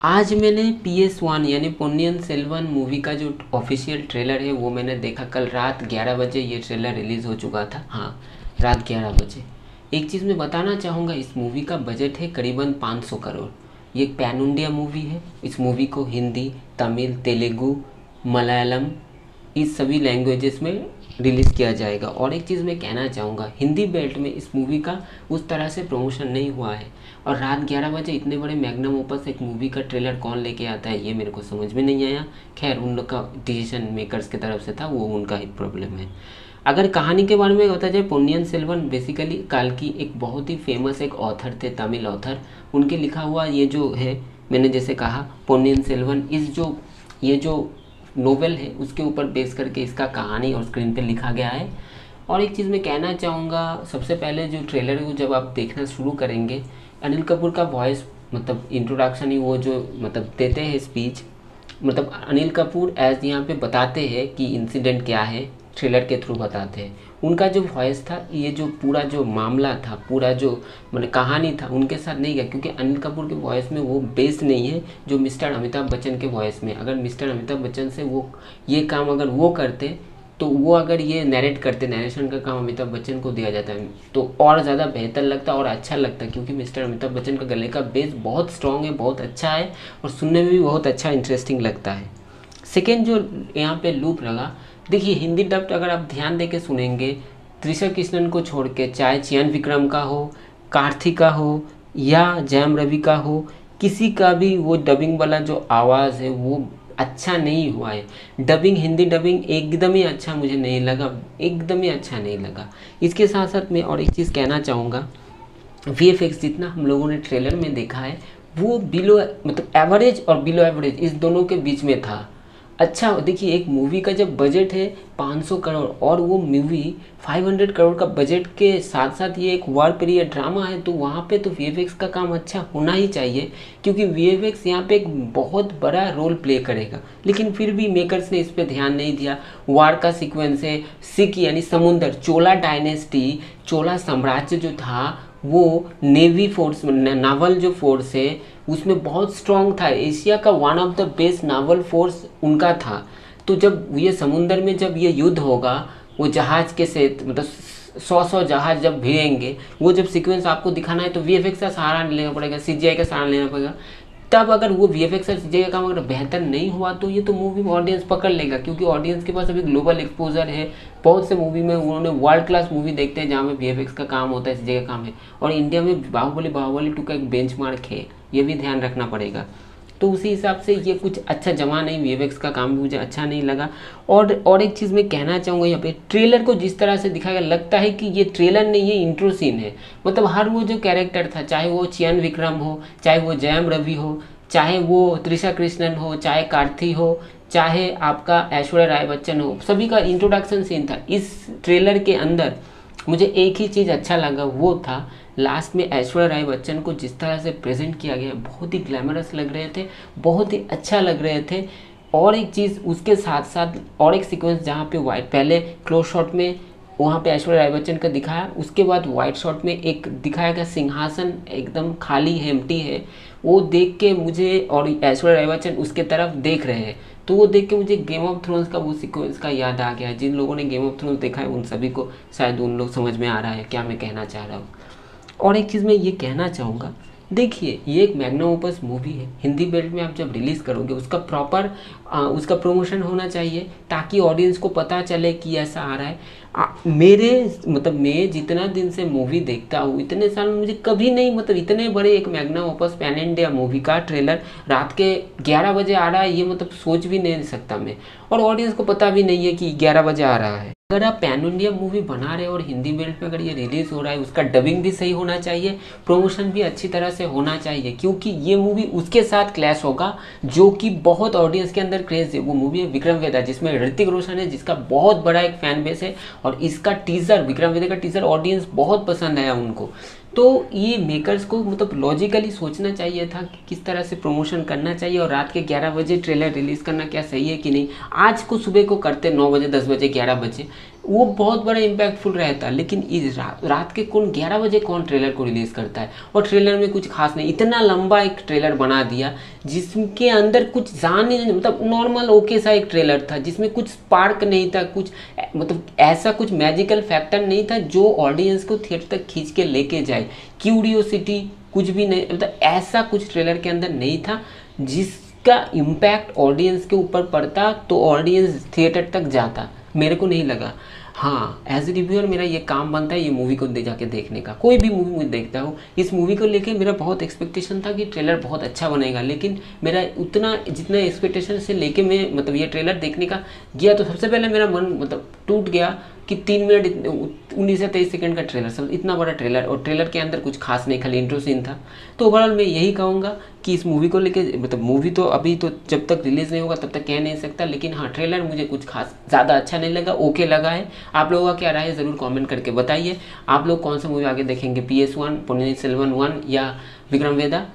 आज मैंने PS1 यानी पोन्नियन सेल्वन मूवी का जो ऑफिशियल ट्रेलर है वो मैंने देखा। कल रात 11 बजे ये ट्रेलर रिलीज़ हो चुका था। हाँ, रात 11 बजे। एक चीज़ मैं बताना चाहूँगा, इस मूवी का बजट है करीबन 500 करोड़। ये एक पैन इंडिया मूवी है। इस मूवी को हिंदी, तमिल, तेलुगु, मलयालम इस सभी लैंग्वेजेस में रिलीज़ किया जाएगा। और एक चीज़ मैं कहना चाहूँगा, हिंदी बेल्ट में इस मूवी का उस तरह से प्रमोशन नहीं हुआ है। और रात 11 बजे इतने बड़े मैग्नम ओपस एक मूवी का ट्रेलर कौन लेके आता है, ये मेरे को समझ में नहीं आया। खैर, उन लोग का डिसीजन मेकर्स की तरफ से था, वो उनका ही प्रॉब्लम है। अगर कहानी के बारे में बताया जाए, पोन्नियन सेल्वन बेसिकली काल्की एक बहुत ही फेमस एक ऑथर थे, तमिल ऑथर। उनके लिखा हुआ ये जो है, मैंने जैसे कहा पोन्नियन सेल्वन, ये जो नोवेल है उसके ऊपर बेस करके इसका कहानी और स्क्रीन पे लिखा गया है। और एक चीज़ मैं कहना चाहूँगा, सबसे पहले जो ट्रेलर है वो जब आप देखना शुरू करेंगे, अनिल कपूर का वॉइस मतलब इंट्रोडक्शन ही वो जो मतलब देते हैं स्पीच, मतलब अनिल कपूर एज यहाँ पे बताते हैं कि इंसिडेंट क्या है, ट्रेलर के थ्रू बताते हैं। उनका जो वॉइस था, ये जो पूरा जो मामला था, पूरा जो मतलब कहानी था, उनके साथ नहीं गया, क्योंकि अनिल कपूर के वॉइस में वो बेस नहीं है जो मिस्टर अमिताभ बच्चन के वॉइस में। अगर मिस्टर अमिताभ बच्चन से वो ये काम अगर वो करते, तो वो अगर ये नरेट करते, नरेशन का काम अमिताभ बच्चन को दिया जाता है तो और ज़्यादा बेहतर लगता और अच्छा लगता, क्योंकि मिस्टर अमिताभ बच्चन का गले का बेस बहुत स्ट्रॉन्ग है, बहुत अच्छा है और सुनने में भी बहुत अच्छा इंटरेस्टिंग लगता है। सेकेंड जो यहाँ पे लूप लगा, देखिए हिंदी डब्ड अगर आप ध्यान दे के सुनेंगे, त्रिशा कृष्णन को छोड़ के, चाहे चियान विक्रम का हो, कार्थिका हो या जयम रवि का हो, किसी का भी वो डबिंग वाला जो आवाज़ है वो अच्छा नहीं हुआ है। डबिंग, हिंदी डबिंग एकदम ही अच्छा मुझे नहीं लगा, एकदम ही अच्छा नहीं लगा। इसके साथ साथ मैं और एक चीज़ कहना चाहूँगा, VFX जितना हम लोगों ने ट्रेलर में देखा है वो बिलो मतलब एवरेज और बिलो एवरेज इस दोनों के बीच में था। अच्छा देखिए, एक मूवी का जब बजट है 500 करोड़ और वो मूवी 500 करोड़ का बजट के साथ साथ ये एक वॉर पीरियड ड्रामा है, तो वहाँ पे तो VFX का काम अच्छा होना ही चाहिए, क्योंकि VFX यहाँ पे एक बहुत बड़ा रोल प्ले करेगा। लेकिन फिर भी मेकर्स ने इस पर ध्यान नहीं दिया। वार का सीक्वेंस है, सिख यानी समुंदर, चोला डायनेस्टी, चोला साम्राज्य जो था वो नेवी फोर्स, नावल जो फोर्स है उसमें बहुत स्ट्रॉन्ग था। एशिया का one of the best novel force उनका था। तो जब ये समुंदर में जब ये युद्ध होगा, वो जहाज के से मतलब 100 जहाज जब भिड़ेंगे, वो जब सीक्वेंस आपको दिखाना है तो VFX का सहारा लेना पड़ेगा, CGI का सहारा लेना पड़ेगा। तब अगर वो VFX और CGI का काम अगर बेहतर नहीं हुआ तो ये तो मूवी ऑडियंस पकड़ लेगा, क्योंकि ऑडियंस के पास अभी ग्लोबल एक्सपोजर है। बहुत से मूवी में उन्होंने वर्ल्ड क्लास मूवी देखते हैं जहाँ पे VFX का काम होता है, CGI का काम है। और इंडिया में बाहुबली 2 का एक बेंचमार्क है, ये भी ध्यान रखना पड़ेगा। तो उसी हिसाब से ये कुछ अच्छा जमा नहीं, VFX का काम भी मुझे अच्छा नहीं लगा। और एक चीज़ मैं कहना चाहूँगा, यहाँ पे ट्रेलर को जिस तरह से दिखाया गया, लगता है कि ये ट्रेलर नहीं है, इंट्रो सीन है। मतलब हर वो जो कैरेक्टर था, चाहे वो चियान विक्रम हो, चाहे वो जयम रवि हो, चाहे वो त्रिशा कृष्णन हो, चाहे कार्ति हो, चाहे आपका ऐश्वर्या राय बच्चन हो, सभी का इंट्रोडक्शन सीन था इस ट्रेलर के अंदर। मुझे एक ही चीज़ अच्छा लगा, वो था लास्ट में ऐश्वर्या राय बच्चन को जिस तरह से प्रेजेंट किया गया, बहुत ही ग्लैमरस लग रहे थे, बहुत ही अच्छा लग रहे थे। और एक चीज़ उसके साथ साथ और एक सीक्वेंस जहाँ पे वाइट, पहले क्लोज शॉट में वहाँ पे ऐश्वर्या राय बच्चन का दिखाया, उसके बाद वाइट शॉट में एक दिखाया गया सिंहासन एकदम खाली है, एम्प्टी है। वो देख के मुझे, और ऐश्वर्या राय बच्चन उसके तरफ देख रहे हैं, तो वो देख के मुझे गेम ऑफ थ्रोन्स का वो सीक्वेंस का याद आ गया। जिन लोगों ने गेम ऑफ थ्रोन्स देखा है उन सभी को शायद उन लोग समझ में आ रहा है क्या मैं कहना चाह रहा हूँ। और एक चीज़ मैं ये कहना चाहूँगा, देखिए ये एक मैग्नम ओपस मूवी है, हिंदी बेल्ट में आप जब रिलीज़ करोगे उसका प्रॉपर उसका प्रमोशन होना चाहिए, ताकि ऑडियंस को पता चले कि ऐसा आ रहा है। मेरे मतलब मैं जितना दिन से मूवी देखता हूँ, इतने साल में मुझे कभी नहीं, मतलब इतने बड़े एक magnum opus pan India movie का ट्रेलर रात के 11 बजे आ रहा है, ये मतलब सोच भी नहीं सकता मैं। और ऑडियंस को पता भी नहीं है कि 11 बजे आ रहा है। अगर आप पैन इंडिया मूवी बना रहे हो और हिंदी बेल्ट में अगर ये रिलीज़ हो रहा है, उसका डबिंग भी सही होना चाहिए, प्रमोशन भी अच्छी तरह से होना चाहिए, क्योंकि ये मूवी उसके साथ क्लैश होगा जो कि बहुत ऑडियंस के अंदर क्रेज है। वो मूवी है विक्रम वेदा, जिसमें ऋतिक रोशन है, जिसका बहुत बड़ा एक फैन बेस है। और इसका टीज़र, विक्रम वेदा का टीज़र ऑडियंस बहुत पसंद आया उनको। तो ये मेकर्स को मतलब लॉजिकली सोचना चाहिए था कि किस तरह से प्रमोशन करना चाहिए, और रात के 11 बजे ट्रेलर रिलीज़ करना क्या सही है कि नहीं। आज को सुबह को करते 9 बजे, 10 बजे, 11 बजे, वो बहुत बड़ा इम्पैक्टफुल रहता। लेकिन इस रात के कौन 11 बजे कौन ट्रेलर को रिलीज़ करता है, और ट्रेलर में कुछ खास नहीं, इतना लंबा एक ट्रेलर बना दिया जिसके अंदर कुछ जान नहीं, मतलब नॉर्मल ओके सा एक ट्रेलर था जिसमें कुछ स्पार्क नहीं था, कुछ मतलब ऐसा कुछ मैजिकल फैक्टर नहीं था जो ऑडियंस को थिएटर तक खींच के लेके जाए, क्यूरियोसिटी कुछ भी नहीं, मतलब ऐसा कुछ ट्रेलर के अंदर नहीं था जिसका इम्पैक्ट ऑडियंस के ऊपर पड़ता तो ऑडियंस थिएटर तक जाता। मेरे को नहीं लगा। हाँ, एज ए रिव्यूअर मेरा ये काम बनता है ये मूवी को जाके देखने का। कोई भी मूवी मुझे देखता हूँ, इस मूवी को लेके मेरा बहुत एक्सपेक्टेशन था कि ट्रेलर बहुत अच्छा बनेगा, लेकिन मेरा उतना जितना एक्सपेक्टेशन से लेके मैं मतलब ये ट्रेलर देखने का गया तो सबसे पहले मेरा मन मतलब टूट गया कि 3 मिनट 19 से 23 सेकंड का ट्रेलर, सब इतना बड़ा ट्रेलर, और ट्रेलर के अंदर कुछ खास नहीं, खाली इंट्रो सीन था। तो ओवरऑल मैं यही कहूँगा कि इस मूवी को लेके, मतलब मूवी तो अभी तो जब तक रिलीज़ नहीं होगा तब तक कह नहीं सकता, लेकिन हाँ ट्रेलर मुझे कुछ खास ज़्यादा अच्छा नहीं लगा, ओके लगा है। आप लोगों का क्या राय है ज़रूर कमेंट करके बताइए। आप लोग कौन सा मूवी आगे देखेंगे, PS1, पोन्नियिन सेल्वन 1 या विक्रम वेदा?